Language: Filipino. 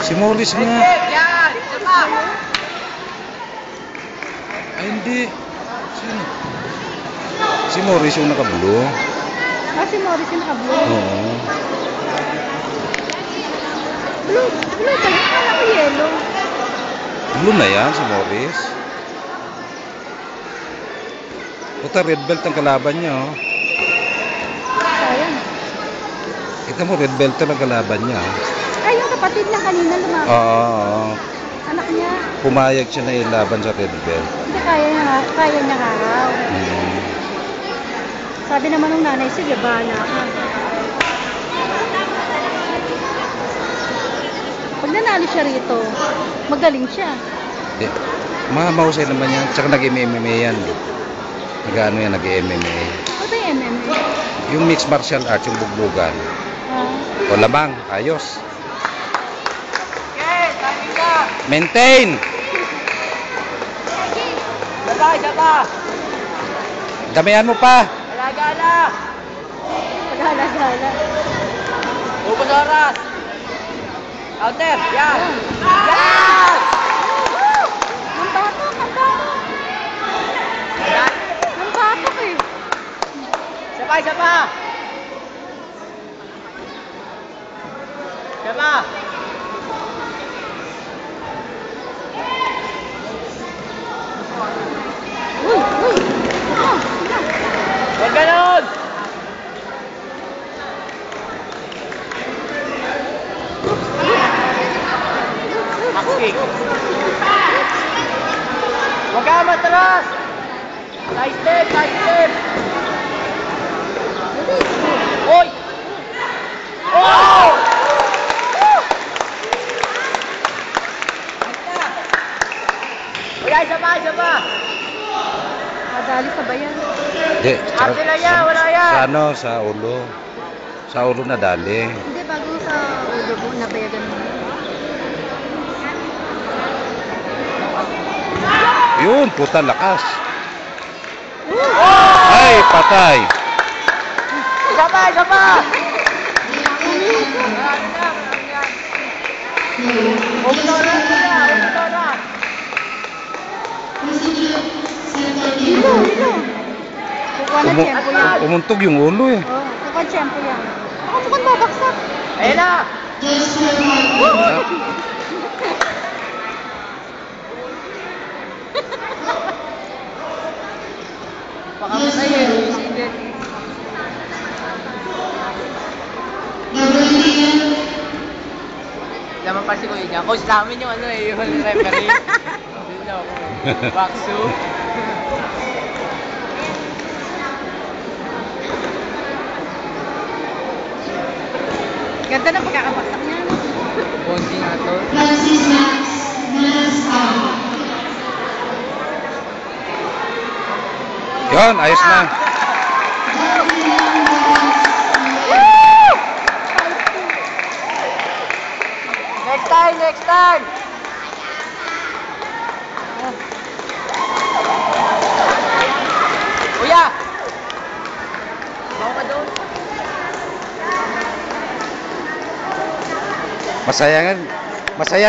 Si Morris nga. Ay, hindi. Sino? Si Morris yung naka-blue. Ah, si Morris yung naka-blue? Oo. Blue ba yun? Kala ko yellow. Blue na yan, si Morris. Puta, red belt ang kalaban niya, oh. Sayang. Kita mo, red belt ang kalaban niya. Ay, yung kapatid na kanina lumapit. Oo. Anak niya. Pumayag siya na ilaban sa red belt. Hindi, kaya niya haraw. Sabi naman ng nanay, sige, bahala ka. Pag nanalo siya rito, magaling siya. Di, mahusay naman yan. Tsaka nag-MMA yan. Nag-ano yan, nag-MMA. Ano ba yung MMA? Yung mixed martial arts, yung bugbugan. O lamang, ayos. Maintain! Saba! Damihan mo pa! Gala! Gala. Ubus oras! Counter! Yan! Yan! Nambatok eh. Saba! Uy! Huwag ganon! Max kick. Huwag ka matras! Side step! Oy! Oh! Wala, isa pa! Madali sa bayan. Di, Arte na yan, wala yan! Sa ano, sa ulo. Sa ulo na dali. Hindi, bago sa ulo mo, nabayagan mo. Yun, puta, lakas. Ay, patay. Isa pa! Ubus oras! Ilo. Kukuha na tiyempo yan. Umuntog yung ulo eh. Oo, kukuha tiyempo yan. Ako mukhang babaksak. Ayan na! Pakamatay eh. Naman pa si Kuya niya. Coach namin yung ano eh, yung referee. Hindi na ako eh. Baksu. Ganda ng pagkakabaksak niya. Konti nga to. Yun, ayos na. Next time! Kuya! Bawa ka doon. Masaya nga. Masaya